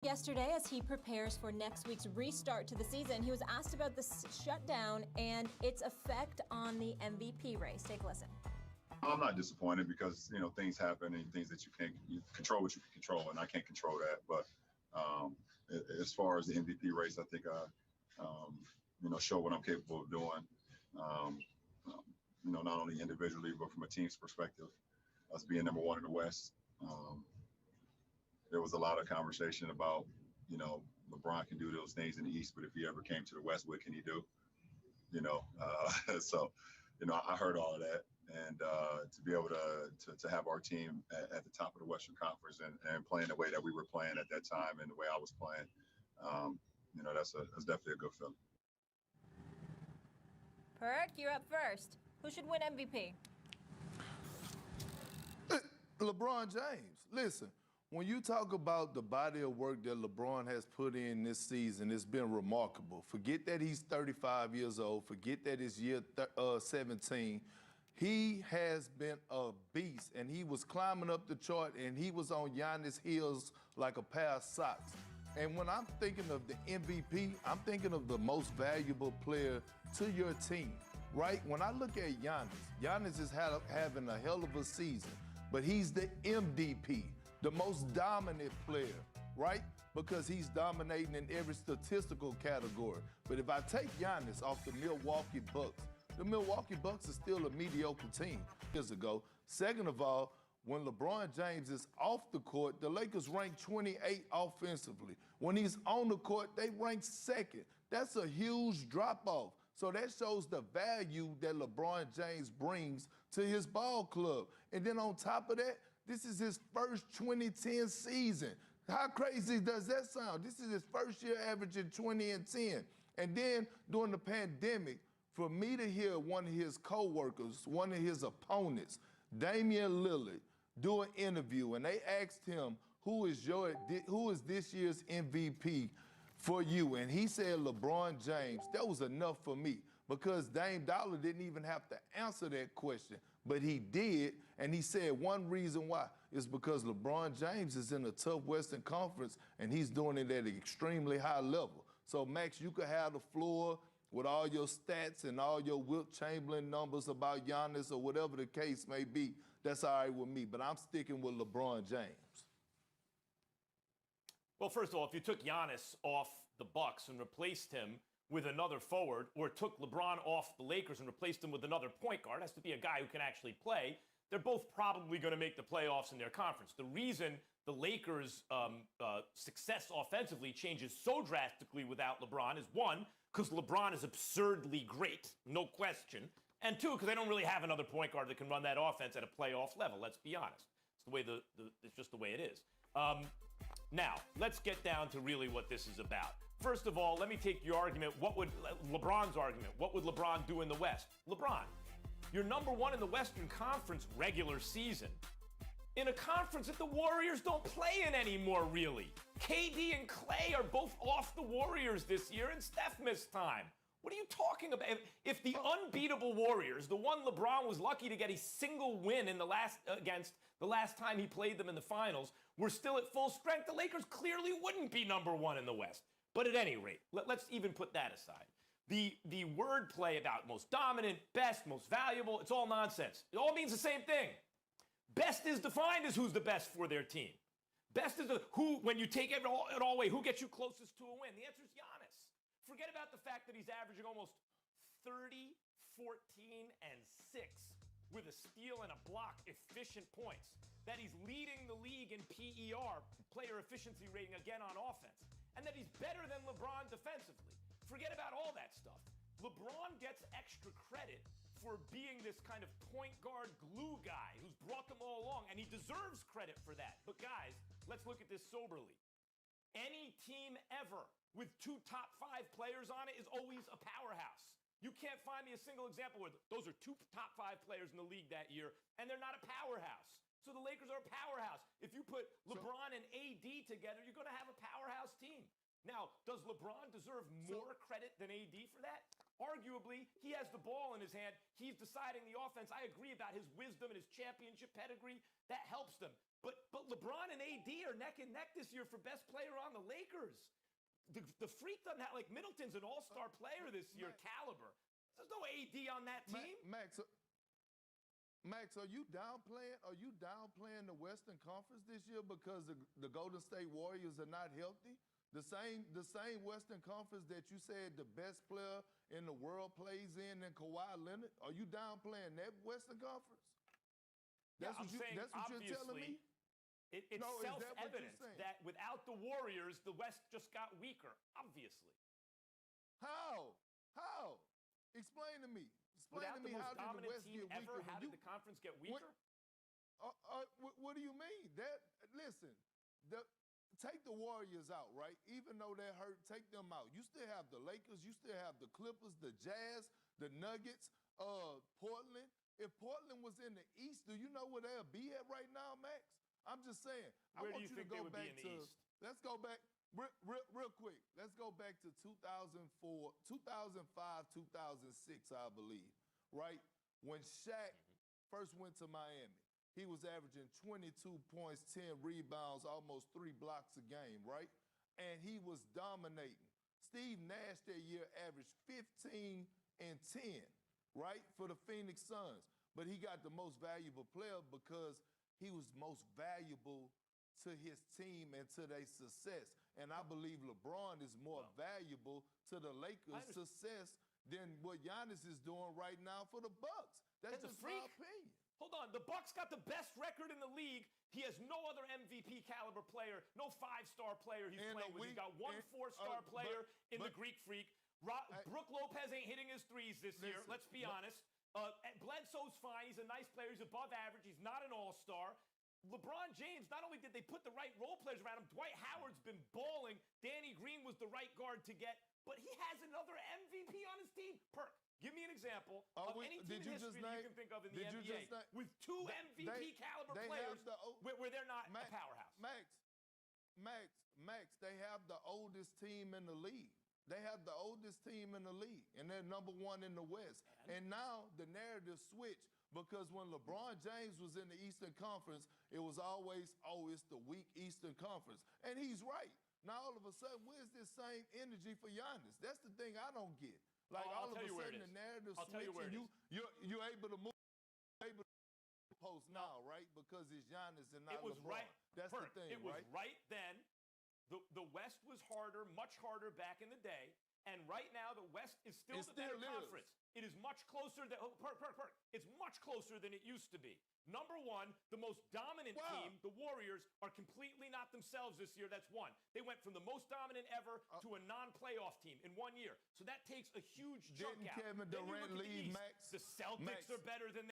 Yesterday, as he prepares for next week's restart to the season, he was asked about the shutdown and its effect on the MVP race. Take a listen. I'm not disappointed because, things happen and things that you control what you can control, and I can't control that. But as far as the MVP race, I think show what I'm capable of doing, not only individually, but from a team's perspective, us being number one in the West. There was a lot of conversation about, LeBron can do those things in the East, but if he ever came to the West, what can he do? So, I heard all of that. And to be able to have our team at the top of the Western Conference and playing the way that we were playing at that time and the way I was playing, that's definitely a good feeling. Perk, you're up first. Who should win MVP? LeBron James. Listen, when you talk about the body of work that LeBron has put in this season, it's been remarkable. Forget that he's 35 years old. Forget that it's year 17. He has been a beast, and he was climbing up the chart, and he was on Giannis' heels like a pair of socks. And when I'm thinking of the MVP, I'm thinking of the most valuable player to your team, right? When I look at Giannis is having a hell of a season, but he's the MVP, the most dominant player, right? Because he's dominating in every statistical category. But if I take Giannis off the Milwaukee Bucks are still a mediocre team years ago. Second of all, when LeBron James is off the court, the Lakers rank 28 offensively. When he's on the court, they rank second. That's a huge drop-off. So that shows the value that LeBron James brings to his ball club. And then on top of that, this is his first 2010 season. How crazy does that sound? This is his first year averaging 20 and 10. And then during the pandemic, for me to hear one of his co-workers, one of his opponents, Damian Lillard, do an interview, and they asked him, who is this year's MVP for you? And he said LeBron James. That was enough for me because Dame Dollar didn't even have to answer that question, but he did, and he said one reason why is because LeBron James is in a tough Western Conference, and he's doing it at an extremely high level. So, Max, you could have the floor with all your stats and all your Wilt Chamberlain numbers about Giannis or whatever the case may be. That's all right with me, but I'm sticking with LeBron James. Well, first of all, if you took Giannis off the Bucks and replaced him with another forward, or took LeBron off the Lakers and replaced him with another point guard, has to be a guy who can actually play, they're both probably going to make the playoffs in their conference. The reason the Lakers' success offensively changes so drastically without LeBron is, one, because LeBron is absurdly great, no question, and two, because they don't really have another point guard that can run that offense at a playoff level. Let's be honest. It's the way it's just the way it is. Now, let's get down to really what this is about. First of all, let me take your argument. LeBron's argument? What would LeBron do in the West? LeBron, you're number one in the Western Conference regular season, in a conference that the Warriors don't play in anymore, really. KD and Clay are both off the Warriors this year, and Steph missed time. What are you talking about? If the unbeatable Warriors, the one LeBron was lucky to get a single win in against the last time he played them in the finals, were still at full strength, the Lakers clearly wouldn't be number one in the West. But at any rate, let's even put that aside. The wordplay about most dominant, best, most valuable, it's all nonsense. It all means the same thing. Best is defined as who's the best for their team. Best is when you take it all away, who gets you closest to a win? The answer is Giannis. Forget about the fact that he's averaging almost 30, 14, and 6 with a steal and a block efficient points. That he's leading the league in PER, player efficiency rating, again on offense. And that he's better than LeBron defensively. Forget about all that stuff. LeBron gets extra credit for being this kind of point guard glue guy who's brought them all along, and he deserves credit for that. But guys, let's look at this soberly. Any team ever with 2 top 5 players on it is always a powerhouse. You can't find me a single example where those are 2 top 5 players in the league that year, and they're not a powerhouse. So the Lakers are a powerhouse. If you put LeBron and AD together, you're going to have a powerhouse team. Now, does LeBron deserve more credit than AD for that? arguably, he has the ball in his hand. He's deciding the offense. I agree about his wisdom and his championship pedigree. That helps them. But LeBron and AD are neck and neck this year for best player on the Lakers. The freak doesn't have, like, Middleton's an all-star player this year, caliber. There's no AD on that team. Max, are you downplaying the Western Conference this year because the Golden State Warriors are not healthy? The same Western Conference that you said the best player in the world plays in Kawhi Leonard. Are you downplaying that Western Conference? That's I'm saying, that's what you're telling me? It's No, is that what you're self-evident saying? that without the Warriors, the West just got weaker, obviously. How? Explain to me. Without the most how did the dominant West team get ever, weaker? how did the conference get weaker? What do you mean? Listen, take the Warriors out, right? Even though they're hurt, take them out. You still have the Lakers, you still have the Clippers, the Jazz, the Nuggets, Portland. If Portland was in the East, do you know where they'll be at right now, Max? I'm just saying. Where I want do you you think to go they would back be in the to. East? Let's go back real quick. Let's go back to 2005, 2006, I believe, right? When Shaq first went to Miami, he was averaging 22 points, 10 rebounds, almost 3 blocks a game, right? And he was dominating. Steve Nash that year averaged 15 and 10, right, for the Phoenix Suns. But he got the most valuable player because he was most valuable to his team and to their success. And I believe LeBron is more valuable to the Lakers' success than what Giannis is doing right now for the Bucks. That's And the just my freak- opinion. Hold on, the Bucks got the best record in the league. He has no other MVP caliber player, no 5-star player he's And playing with. He's got one 4-star player in the Greek Freak. Brook Lopez ain't hitting his threes this year. Listen, Let's be honest. Bledsoe's fine. He's a nice player. He's above average. He's not an all-star. LeBron James, not only did they put the right role players around him, Dwight Howard's been balling. Danny Green was the right guard to get, but he has another MVP on his team. Perk, give me an example of any team in history that you can think of in the NBA with 2 MVP caliber players where they're not a powerhouse. Max, they have the oldest team in the league. They have the oldest team in the league, and they're number 1 in the West. And now the narrative switched because when LeBron James was in the Eastern Conference, it was always, it's the weak Eastern Conference. And he's right. Now all of a sudden, where's this same energy for Giannis? That's the thing I don't get. Like all of a sudden the narrative switched and you're able to move, post now, right? Because it's Giannis and not It was LeBron. right. That's Perk, the thing, it was right? right then. The West was harder, much harder back in the day. And right now, the West is still the better conference. It is much closer than It's much closer than it used to be. Number 1, the most dominant team, the Warriors, are completely not themselves this year. That's one. They went from the most dominant ever to a non-playoff team in 1 year. So that takes a huge chunk out. Kevin Then you Durant look at the leave East. Max? The Celtics are better than